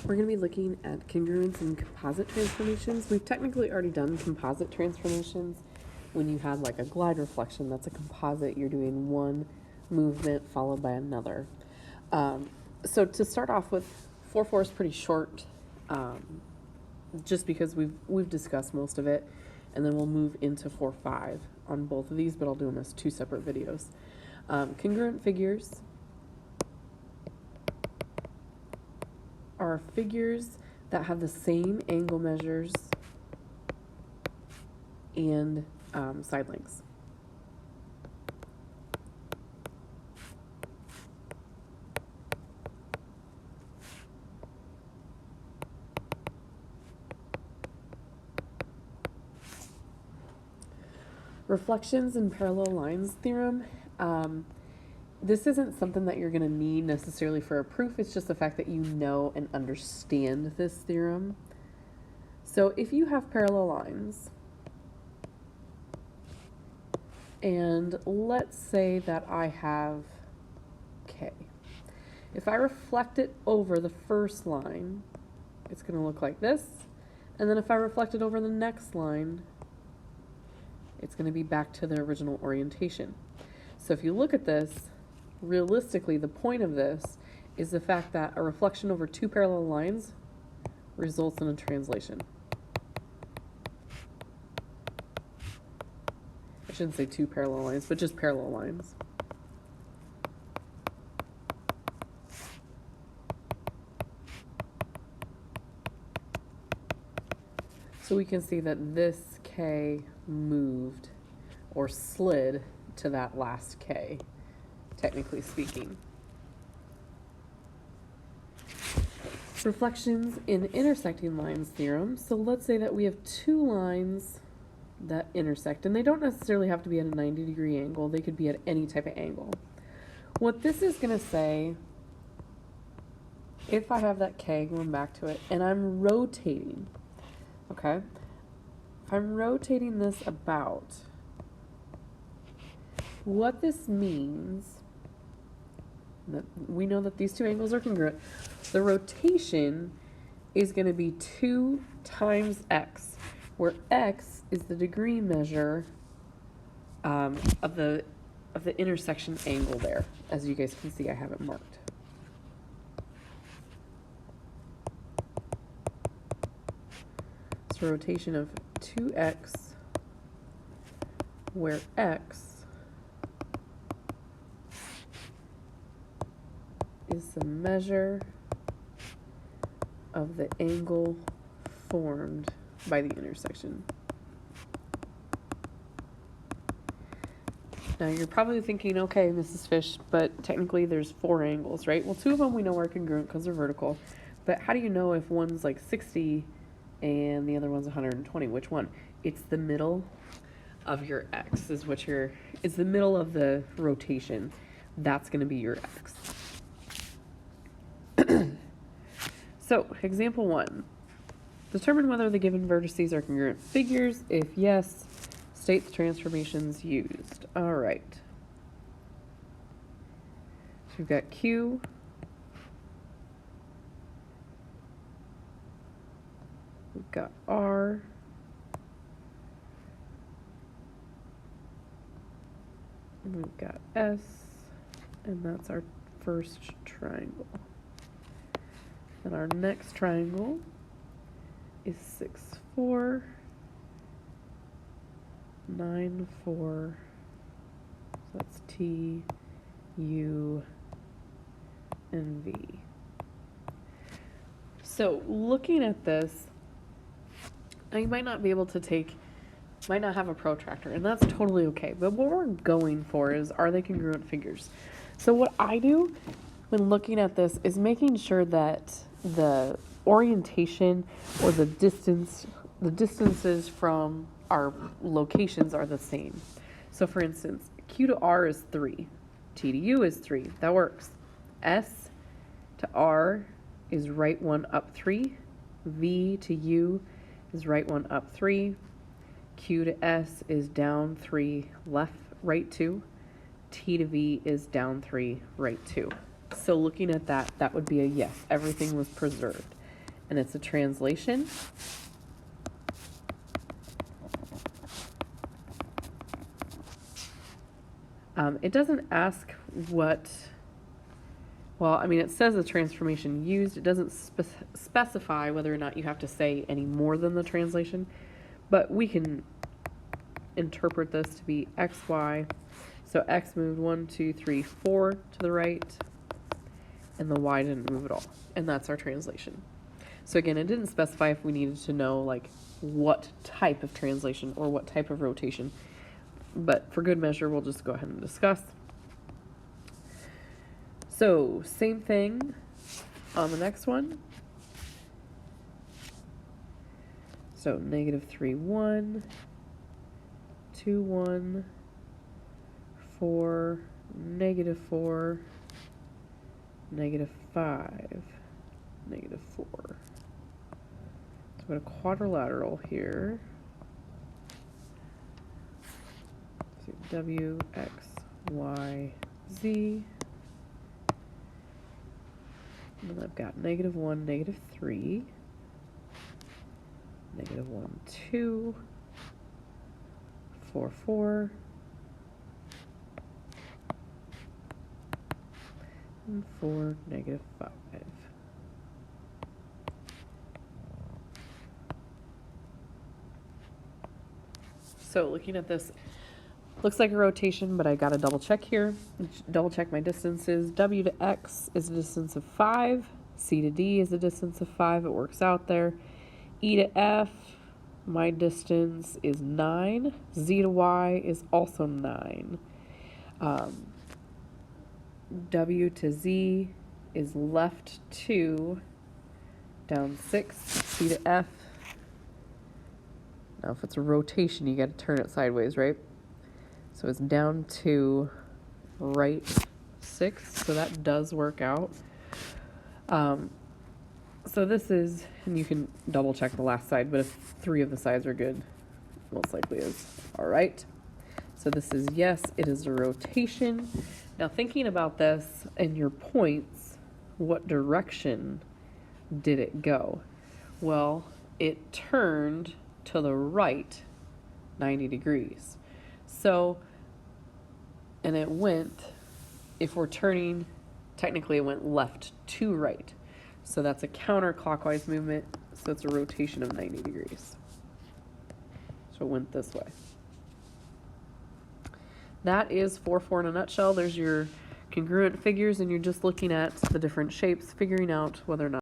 We're going to be looking at congruence and composite transformations. We've technically already done composite transformations. When you have like a glide reflection, that's a composite. You're doing one movement followed by another. So to start off with, 4-4 is pretty short, just because we've discussed most of it, and then we'll move into 4-5 on both of these, but I'll do them as two separate videos. Congruent figures are figures that have the same angle measures and side lengths. Reflections and parallel lines theorem. This isn't something that you're going to need necessarily for a proof. It's just the fact that you know and understand this theorem. So if you have parallel lines, and let's say that I have K. If I reflect it over the first line, it's going to look like this. And then if I reflect it over the next line, it's going to be back to the original orientation. So if you look at this, realistically, the point of this is the fact that a reflection over two parallel lines results in a translation. I shouldn't say two parallel lines, but just parallel lines. So we can see that this K moved or slid to that last K, technically speaking. Reflections in intersecting lines theorem. So let's say that we have two lines that intersect, and they don't necessarily have to be at a 90-degree angle. They could be at any type of angle. What this is going to say, if I have that K going back to it, and I'm rotating, okay? If I'm rotating this about, what this means, that we know that these two angles are congruent, the rotation is going to be 2 times x, where x is the degree measure of the intersection angle there. As you guys can see, I have it marked. So rotation of 2x, where x is the measure of the angle formed by the intersection. Now you're probably thinking, okay, Mrs. Fish, but technically there's 4 angles, right? Well, 2 of them we know are congruent because they're vertical, but how do you know if one's like 60 and the other one's 120? Which one? It's the middle of your x is what it's the middle of the rotation. That's going to be your x. So, example 1. Determine whether the given vertices are congruent figures. If yes, state the transformations used. All right. So we've got Q. We've got R. And we've got S. And that's our first triangle. And our next triangle is 6, 4, 9, 4. So that's T, U, and V. So looking at this, now you might not be able to might not have a protractor, and that's totally okay. But what we're going for is, are they congruent figures? So what I do when looking at this is making sure that the orientation or the distances from our locations are the same. So for instance, Q to R is 3, T to U is 3, that works. S to R is right 1 up 3, V to U is right 1 up 3, Q to S is down 3 left right 2, T to V is down 3 right 2. So looking at that, that would be a yes, everything was preserved. and it's a translation. It doesn't ask what, well, I mean, it says the transformation used. It doesn't specify whether or not you have to say any more than the translation, but we can interpret this to be x, y. So x moved 1, 2, 3, 4 to the right, and the y didn't move at all. And that's our translation. So again, it didn't specify if we needed to know like what type of translation or what type of rotation, but for good measure, we'll just go ahead and discuss. So same thing on the next one. So -3, 1, 2, 1, 4, -4, -5, -4. So we got a quadrilateral here. So W, X, Y, Z. And then I've got -1, -3, -1, 2, 4, 4, and 4, -5. So looking at this, looks like a rotation, but I got to double check here. Double check my distances. W to X is a distance of 5. C to D is a distance of 5. It works out there. E to F, my distance is 9. Z to Y is also 9. W to Z is left 2, down 6. C to F. Now, if it's a rotation, you got to turn it sideways, right? So it's down 2, right 6. So that does work out. So this is, and you can double check the last side, but if 3 of the sides are good, most likely is. All right. So this is, yes, it is a rotation. Now thinking about this and your points, what direction did it go? Well, it turned to the right 90 degrees. So, and it went, if we're turning, technically it went left to right. So that's a counterclockwise movement. So it's a rotation of 90 degrees. So it went this way. That is 4-4 in a nutshell. There's your congruent figures, and you're just looking at the different shapes, figuring out whether or not